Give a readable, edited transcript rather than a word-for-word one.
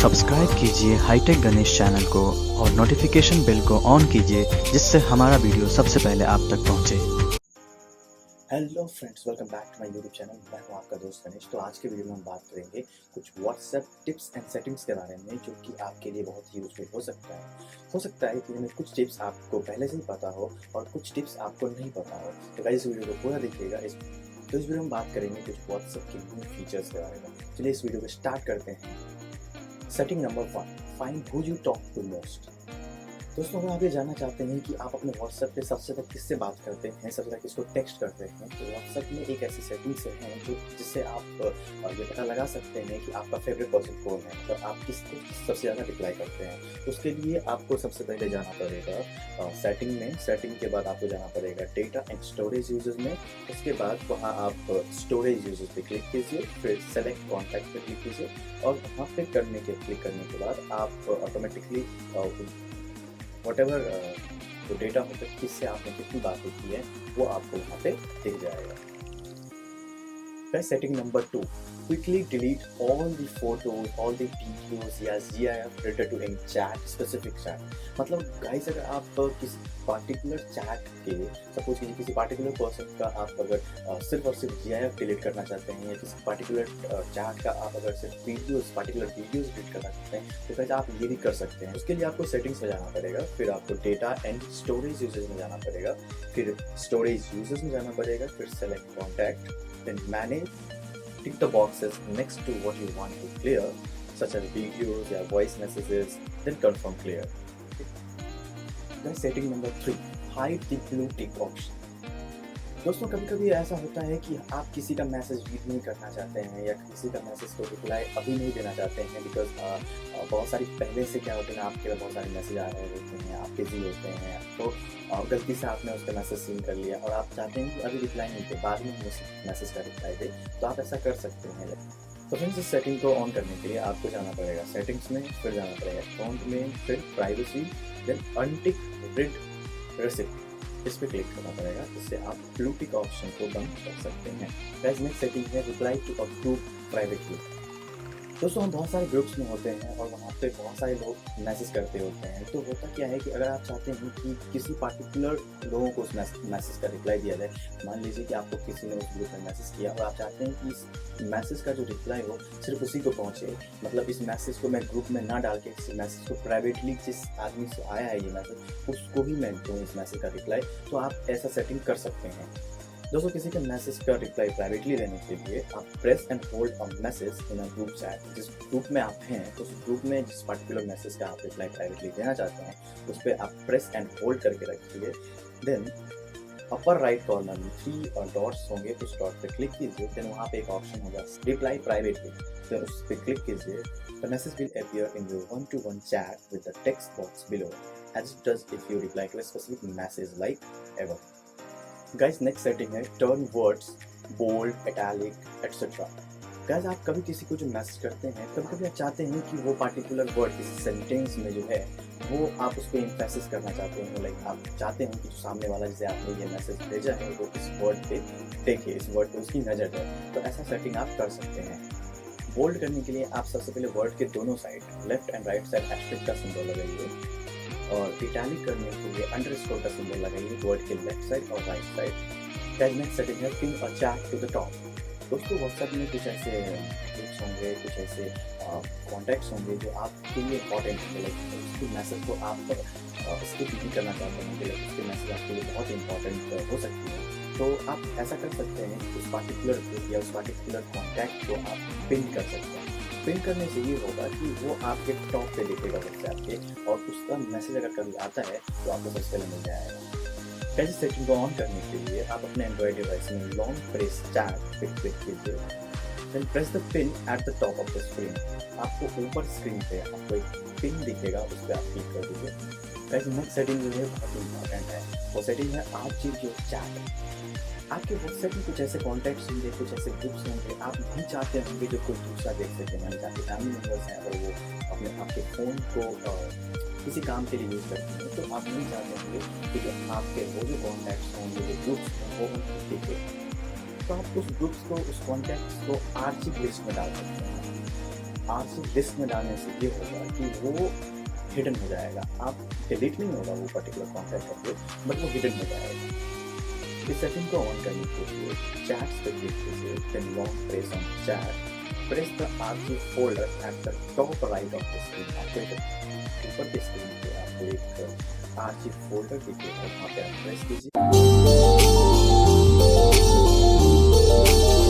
Subscribe कीजिए hi tech Ganesh channel को और नोटिफिकेशन बेल को ऑन कीजिए जिससे हमारा वीडियो सबसे पहले आप तक पहुंचे। Hello friends, welcome back to my YouTube channel. मैं हूं आपका दोस्त गणेश। तो आज के वीडियो में हम बात करेंगे कुछ व्हाट्सएप टिप्स एंड सेटिंग्स के बारे में जो कि आपके लिए बहुत ही यूजफुल हो सकता है। हो सकता है कि इनमें कुछ टिप्स आपको पहले से ही पता हो और कुछ टिप्स आपको नहीं पता हो। तो गाइस, इस वीडियो को पूरा देखिएगा। इस वीडियो में हम बात करेंगे कुछ व्हाट्सएप के न्यू फीचर्स के बारे में। चलिए इस वीडियो को स्टार्ट करते हैं। Setting number 1, find who you talk to most. दोस्तों, अगर आप ये जानना चाहते हैं कि आप अपने व्हाट्सएप पे सबसे ज़्यादा किससे बात करते हैं, सबसे ज़्यादा किसको टेक्स्ट करते हैं, तो व्हाट्सएप में एक ऐसी सेटिंग्स है जो जिससे आप ये पता लगा सकते हैं कि आपका फेवरेट पर्सन कौन है, मतलब आप किसको सबसे ज़्यादा रिप्लाई करते हैं। उसके लिए आपको सबसे पहले जाना पड़ेगा सेटिंग में। सेटिंग के बाद आपको जाना पड़ेगा डेटा एंड स्टोरेज यूजर्स में। उसके बाद वहाँ आप स्टोरेज यूजर्स पे क्लिक कीजिए, फिर सेलेक्ट कॉन्टैक्ट पे क्लिक कीजिए और वहाँ पे क्लिक करने के बाद आप ऑटोमेटिकली वॉटेवर जो डेटा होता है किससे आपने कितनी बातें की है वो आपको वहाँ पे दिख जाएगा। Setting number 2, quickly delete all the photos, all the videos या GIF related to any chat, specific chat. मतलब गाइस, अगर आप किसी पार्टिकुलर चैट के, सपोज कीजिए किसी पार्टिकुलर पर्सन का आप अगर सिर्फ और सिर्फ GIF डिलीट करना चाहते हैं, या किसी पार्टिकुलर चैट का आप अगर सिर्फ पार्टिकुलर वीडियोस डिलीट करना चाहते हैं, तो गाइस आप ये भी कर सकते हैं। उसके लिए आपको सेटिंग्स में जाना पड़ेगा, फिर आपको डेटा एंड स्टोरेज यूजर्स में जाना पड़ेगा, फिर स्टोरेज यूजर्स में जाना पड़ेगा, फिर select contact, then manage, tick the boxes next to what you want to clear, such as videos or voice messages, then confirm clear. Then setting number 3, hide the blue tick option. दोस्तों, कभी कभी ऐसा होता है कि आप किसी का मैसेज रीड नहीं करना चाहते हैं या किसी का मैसेज को रिप्लाई अभी नहीं देना चाहते हैं, बिकॉज बहुत सारी पहले से क्या होता है ना, आपके बहुत सारे मैसेज आ रहे होते हैं, आप बिजी होते हैं, तो गलती से आपने उसका मैसेज सीन कर लिया और आप चाहते हैं कि अभी रिप्लाई नहीं दे, बाद में हम उस मैसेज का रिप्लाई दे, तो आप ऐसा कर सकते हैं। तो फ्रेंड्स, इस सेटिंग को ऑन करने के लिए आपको जाना पड़ेगा सेटिंग्स में, फिर जाना पड़ेगा अकाउंट में, फिर privacy, then untick read receipt, इस पे क्लिक करना पड़ेगा, जिससे आप ब्लू टिक ऑप्शन को बंद कर सकते हैं। गाइस, नेक्स्ट सेटिंग है reply to a group privately. दोस्तों, हम बहुत सारे ग्रुप्स में होते हैं और वहाँ पे बहुत सारे लोग मैसेज करते होते हैं। तो होता क्या है कि अगर आप चाहते हैं कि किसी पार्टिकुलर लोगों को उस मैसेज का रिप्लाई दिया जाए, मान लीजिए कि आपको किसी ने उस ग्रुप में मैसेज किया और आप चाहते हैं कि इस मैसेज का जो रिप्लाई हो सिर्फ उसी को पहुँचे, मतलब इस मैसेज को मैं ग्रुप में ना डाल के इस मैसेज को प्राइवेटली जिस आदमी से आया है ये मैसेज उसको ही मैं दूँ इस मैसेज का रिप्लाई, तो आप ऐसा सेटिंग कर सकते हैं। दोस्तों, किसी के मैसेज का रिप्लाई प्राइवेटली देने के लिए आप press and hold a message in a group chat. जिस ग्रुप में आप हैं उस ग्रुप में जिस पर्टिकुलर मैसेज का आप रिप्लाई प्राइवेटली देना चाहते हैं उस पर आप प्रेस एंड होल्ड करके रखिए। देन अपर राइट कॉर्नर में 3 डॉट्स होंगे, उस डॉट पे क्लिक कीजिए, देन वहाँ पे एक ऑप्शन होगा रिप्लाई प्राइवेटली, देन उस पर क्लिक कीजिए। The message will appear in your 1-to-1 chat with the text box below as it does if you reply to a specific message like ever. Guys, next setting है turn words bold, italic etcetera. Guys, आप कभी किसी को जो message करते हैं, कभी कभी आप चाहते हैं कि वो पार्टिकुलर वर्ड किसी सेंटेंस में जो है वो आप उस पर एम्फेसिस करना चाहते हैं, लाइक आप चाहते हैं कि जो सामने वाला जिसे आपने ये मैसेज भेजा है वो इस वर्ड पे देखे, इस वर्ड पे उसकी नज़र जाए, तो ऐसा सेटिंग आप कर सकते हैं। बोल्ड करने के लिए आप सबसे पहले वर्ड के दोनों side, left and right side asterisk का सिंबल लगाइए, और इटैलिक करने के लिए अंडरस्कोर का सिंबल लगाइए वर्ड के लेफ्ट साइड और राइट साइड। नेक्स्ट सेटिंग है pin a chat to the top. दोस्तों, व्हाट्सएप में कुछ ऐसे ग्रुप्स होंगे, कुछ ऐसे कॉन्टैक्ट्स होंगे जो आपके लिए इंपॉर्टेंट होंगे, लाइक उसके मैसेज को आप स्किप नहीं करना चाहते हैं, लाइक उसके मैसेज आपके लिए बहुत इंपॉर्टेंट हो सकती है, तो आप ऐसा कर सकते हैं कि उस पार्टिकुलर ग्रुप या उस पार्टिकुलर कॉन्टैक्ट को आप पिन कर सकते हैं। पिन करने से ये होगा कि वो आपके टॉप पे दिखेगा व्हाट्सएप के, और उसका मैसेज अगर कभी आता है तो आपको सबसे पहले मिल जाएगा। कैसे सेटिंग को ऑन करने के लिए आप अपने एंड्रॉइड डिवाइस में लॉन्ग प्रेस चैट पे क्लिक कीजिए, then press the pin at the top of the screen. आपको ऊपर स्क्रीन पे आपको एक पिन दिखेगा, उस पर आप क्लिक कर दीजिए। गाइस, नेक्स्ट सेटिंग जो है बहुत इंपॉर्टेंट है, वो सेटिंग है आपकी जो चैट। आपके व्हाट्सएप में कुछ ऐसे कॉन्टैक्ट्स होंगे, कुछ ऐसे ग्रुप्स होंगे, आप नहीं चाहते होंगे जो कोई दूसरा देख सके, नहीं चाहते फैमिली मेम्बर्स हैं अगर वो अपने आपके फ़ोन को किसी काम के लिए यूज़ करते हैं, तो आप नहीं चाहते होंगे कि जो आपके वो जो कॉन्टैक्ट्स होंगे, जो ग्रुप्स हैं, वो उनको दिखे, तो आप उस ग्रुप्स को, उस कॉन्टैक्ट्स को आर्चिव लिस्ट में डाल सकते हैं। आरसीव लिस्ट में डालने से ये होगा कि वो हिडन हो जाएगा। आप डिलीट नहीं होगा वो पर्टिकुलर कॉन्टैक्ट करके, बट वो हिडन हो जाएगा। इस सेटिंग को ऑन करने के लिए चैट्स पे क्लिक कीजिए, then long press on chat, press the archive folder at the top right of the screen. आपको ऊपर के स्क्रीन पे आपको एक आरसीव फोल्डर दिखेगा, वहाँ पे आप प्रेस कीजिए।